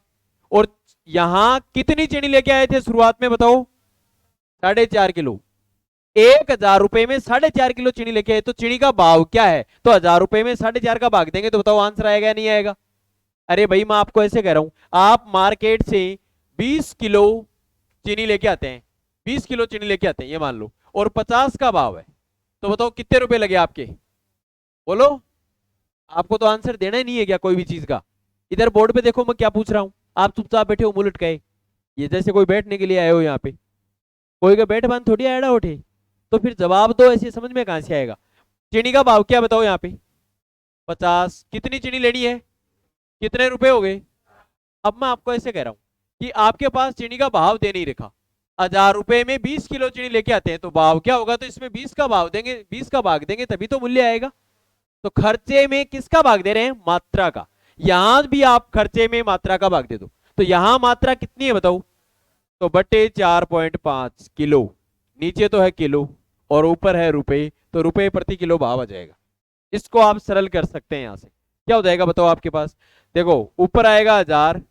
और यहां कितनी चीनी लेके आए थे शुरुआत में बताओ, 4.5 किलो। 1,000 रुपए में 4.5 किलो चीनी लेके आए, तो चीनी का भाव क्या है, तो 1,000 रुपए में 4.5 का भाग देंगे तो बताओ आंसर आएगा या नहीं आएगा। अरे भाई मैं आपको ऐसे कह रहा हूं, आप मार्केट से 20 किलो चीनी लेके आते हैं, 20 किलो चीनी लेके आते हैं ये मान लो, और 50 का भाव है, तो बताओ कितने रुपए लगे आपके, बोलो। आपको तो आंसर देना ही नहीं है क्या कोई भी चीज का। इधर बोर्ड पे देखो मैं क्या पूछ रहा हूं, आप चुपचाप बैठे हो मुंह लटकाए, ये जैसे कोई बैठने के लिए आए हो यहाँ पे, कोई का बैठ बांध थोड़ी आड़ा उठे, तो फिर जवाब तो ऐसे समझ में कहां से आएगा। चीनी का भाव क्या बताओ यहाँ पे, 50, कितनी चीनी लेनी है, कितने रुपए हो गए। अब मैं आपको ऐसे कह रहा हूं कि आपके पास चीनी का भाव दे नहीं रखा, 1,000 रुपए में 20 किलो चीनी लेके आते हैं, तो भाव क्या होगा, तो इसमें 20 का भाव देंगे, 20 का भाग देंगे तभी तो मूल्य आएगा। तो खर्चे में किसका भाग दे रहे हैं, मात्रा का। यहां भी आप खर्चे में मात्रा का भाग दे दो, तो यहां मात्रा कितनी है बताओ, तो बटे 4.5 किलो, नीचे तो है किलो और ऊपर है रुपए, तो रुपए प्रति किलो भाव आ जाएगा। इसको आप सरल कर सकते हैं, यहां से क्या हो जाएगा बताओ आपके पास, देखो ऊपर आएगा 1,000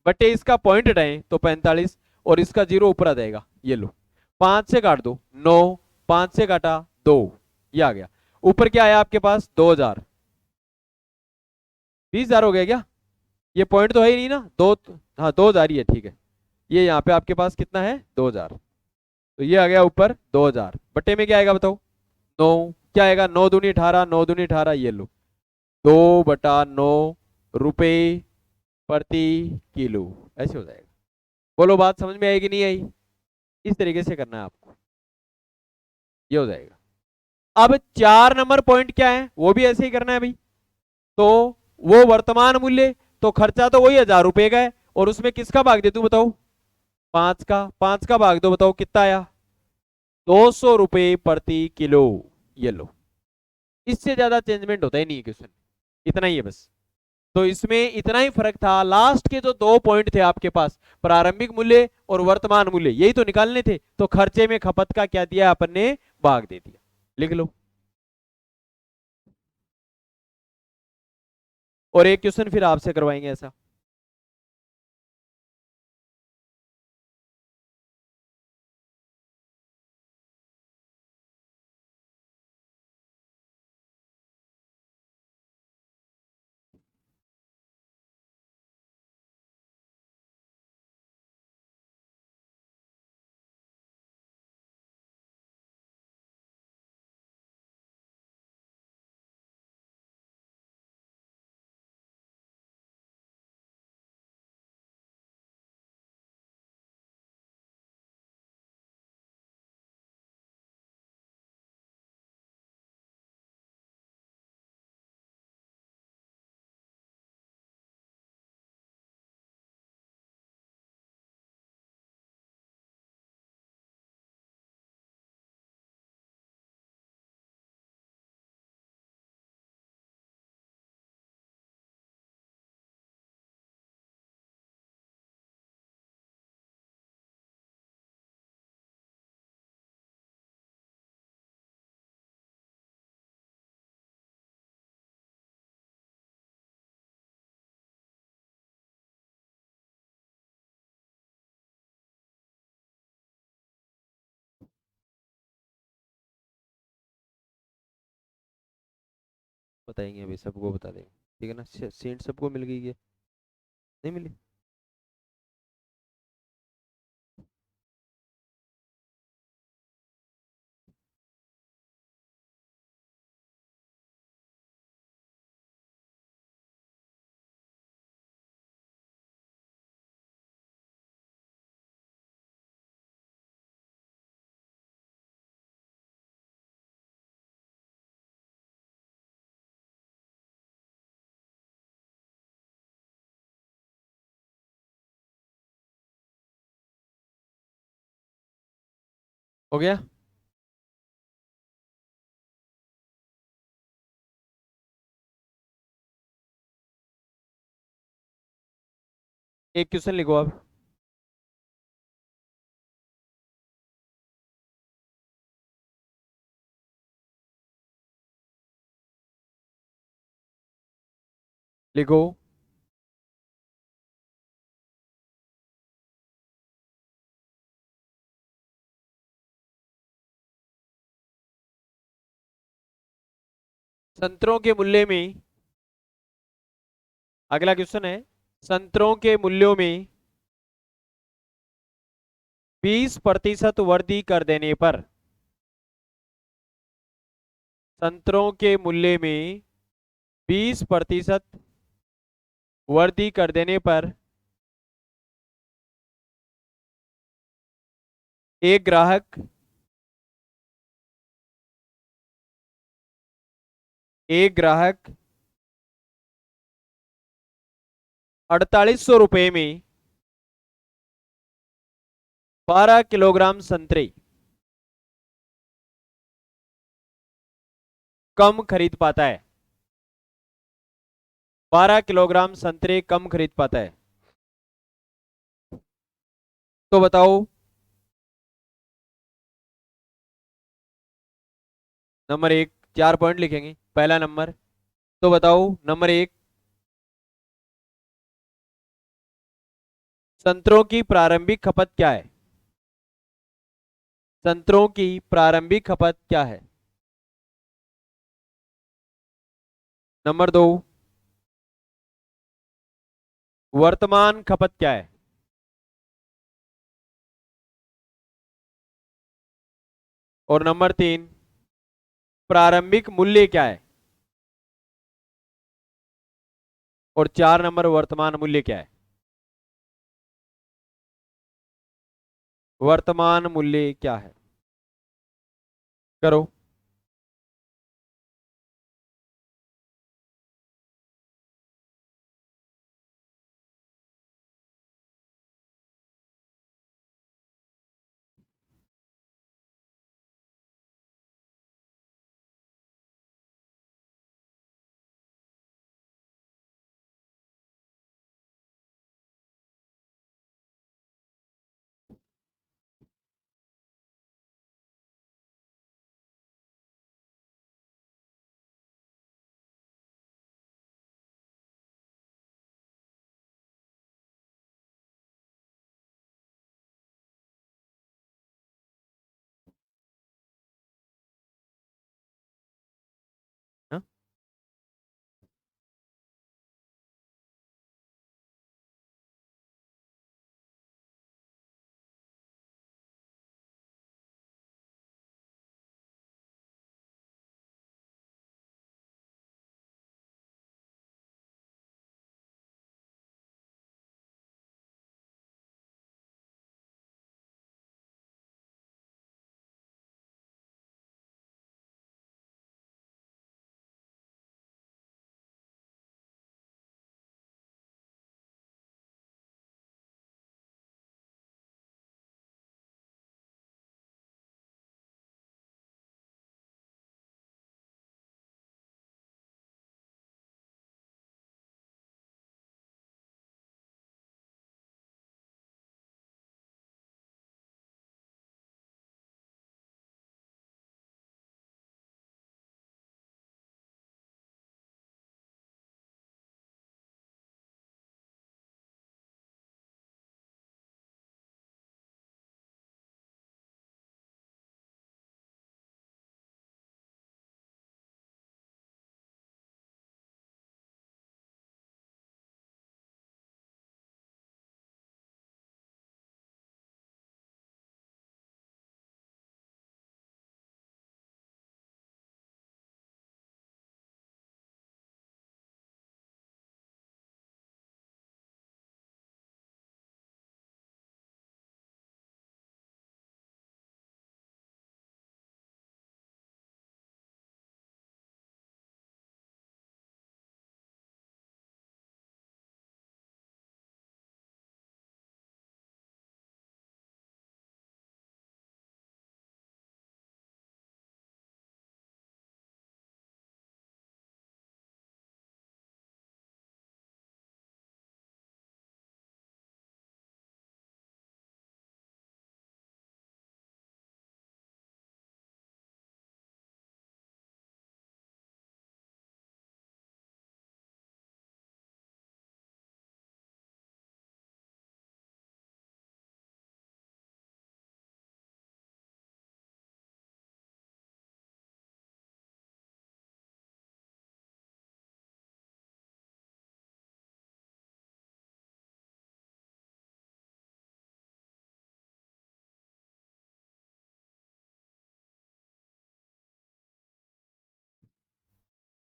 बटे इसका पॉइंट हटाएं तो 45, और इसका 0 ऊपर आ जाएगा, ये लो 5 से काट दो 9, 5 से काटा 2, ये आ गया। ऊपर क्या आया आपके पास 2000, 20,000 हो गया क्या? ये पॉइंट तो है ही नहीं ना, हाँ 2000 ही है, ठीक है। ये यहाँ पे आपके पास कितना है 2000, तो ये आ गया ऊपर 2000, बट्टे में क्या आएगा बताओ? 9, क्या आएगा? 9 दूनी 18, 9 दूनी 18, ये लो 2/9 रुपए प्रति किलो, ऐसे हो जाएगा। बोलो बात समझ में आएगी नहीं आई? इस तरीके से करना है आपको, ये हो जाएगा। अब 4 नंबर पॉइंट क्या है, वो भी ऐसे ही करना है भाई। तो वो वर्तमान मूल्य, तो खर्चा तो वही 1000 रुपए का है, और उसमें किसका भाग दे तू बताओ? 5 का भाग दो, बताओ कितना आया? 200 रुपए प्रति किलो, ये लो। इससे ज्यादा चेंजमेंट होता ही नहीं है क्वेश्चन, इतना ही है बस। तो इसमें इतना ही फर्क था, लास्ट के जो 2 पॉइंट थे आपके पास, प्रारंभिक मूल्य और वर्तमान मूल्य, यही तो निकालने थे। तो खर्चे में खपत का क्या दिया अपन ने? भाग दे दिया, लिख लो। और एक क्वेश्चन फिर आपसे करवाएंगे ऐसा। बताएंगे अभी, सबको बता देंगे, ठीक है ना? सीट सबको मिल गई है? नहीं मिली? हो गया? एक क्वेश्चन लिखो अब। लिखो। संतरों के मूल्य में, अगला क्वेश्चन है, संतरों के मूल्यों में 20% वृद्धि कर देने पर, संतरों के मूल्य में 20% वृद्धि कर देने पर एक ग्राहक, एक ग्राहक 4800 रुपये में 12 किलोग्राम संतरे कम खरीद पाता है। 12 किलोग्राम संतरे कम खरीद पाता है। तो बताओ, नंबर एक, 4 पॉइंट लिखेंगे, पहला नंबर। तो बताओ नंबर एक, संतरों की प्रारंभिक खपत क्या है? संतरों की प्रारंभिक खपत क्या है? नंबर 2, वर्तमान खपत क्या है? और नंबर 3, प्रारंभिक मूल्य क्या है? और 4 नंबर, वर्तमान मूल्य क्या है? वर्तमान मूल्य क्या है? करो। हाँ?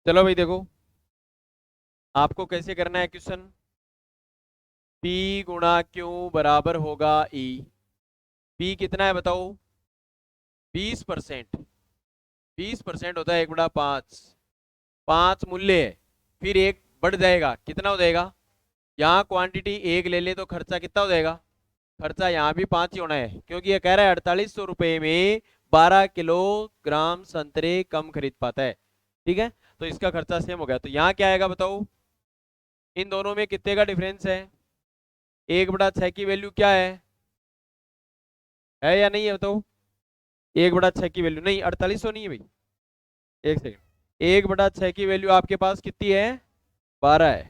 चलो भाई देखो, आपको कैसे करना है क्वेश्चन। P गुणा Q बराबर होगा E। P कितना है बताओ? 20%। 20% होता है 1/5। 5 मूल्य है, फिर एक बढ़ जाएगा, कितना हो जाएगा? यहाँ क्वांटिटी 1 ले ले तो खर्चा कितना हो जाएगा? खर्चा यहाँ भी 5 ही होना है, क्योंकि ये कह रहा है 4800 रुपए में 12 किलोग्राम संतरे कम खरीद पाता है। ठीक है, तो इसका खर्चा सेम हो गया। तो यहाँ क्या आएगा बताओ? इन दोनों में कितने का डिफरेंस है? 1/6 की वैल्यू क्या है या नहीं है बताओ? 1/6 की वैल्यू नहीं, 4800 नहीं है भाई। एक सेकंड, 1/6 की वैल्यू आपके पास कितनी है? 12 है।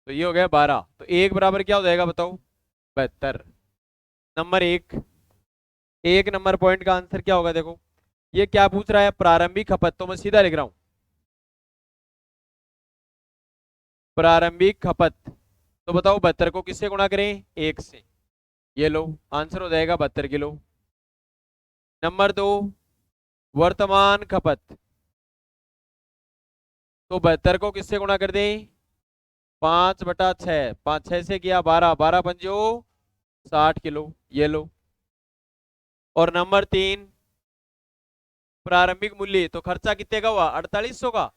तो ये हो गया 12, तो एक बराबर क्या हो जाएगा बताओ? 72। नंबर एक, 1 नंबर पॉइंट का आंसर क्या होगा देखो। ये क्या पूछ रहा है? प्रारंभिक खपत, तो मैं सीधा लिख रहा हूं, प्रारंभिक खपत, तो बताओ 72 को किससे गुणा करें? 1 से। ये लो आंसर हो जाएगा 72 किलो। नंबर 2 वर्तमान खपत, तो 72 को किससे गुणा कर दें? 5/6, 5 6 से किया 12, 12 पंजो 60 किलो। ये लो। और नंबर 3 प्रारंभिक मूल्य, तो खर्चा कितने का हुआ? 4800 का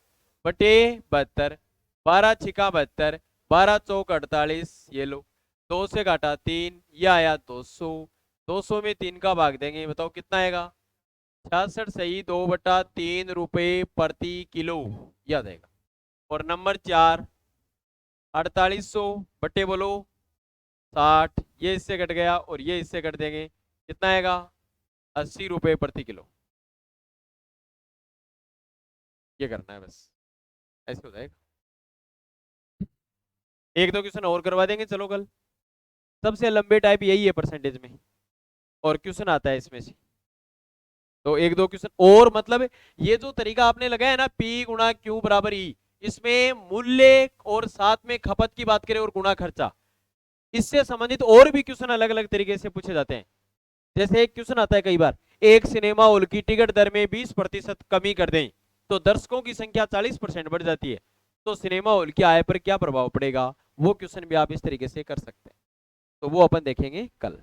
बटे 72, 12 छिका 72, 12 चौक 48। ये लो 2 से घाटा 3, ये आया 200, 200 में 3 का भाग देंगे, बताओ कितना आएगा? 66 सही 2/3 रुपए प्रति किलो, याद आएगा। और नंबर 4 4800 बटे बोलो 60, ये इससे कट गया और ये इससे कट देंगे, कितना आएगा? 80 रुपए प्रति किलो। ये करना है बस, ऐसे हो जाएगा। एक दो क्वेश्चन और करवा देंगे चलो कल। सबसे लंबे टाइप यही है परसेंटेज में, और क्वेश्चन आता है इसमें से। तो एक दो क्वेश्चन और, मतलब ये जो तरीका आपने लगाया ना P गुणा Q बराबर E, इसमें मूल्य और साथ में खपत की बात करें और गुणा खर्चा, इससे संबंधित और भी क्वेश्चन अलग अलग तरीके से पूछे जाते हैं। जैसे एक क्वेश्चन आता है कई बार, एक सिनेमा हॉल की टिकट दर में 20% कमी कर दें तो दर्शकों की संख्या 40% बढ़ जाती है, तो सिनेमा हॉल की आय पर क्या प्रभाव पड़ेगा? वो क्वेश्चन भी आप इस तरीके से कर सकते हैं, तो वो अपन देखेंगे कल।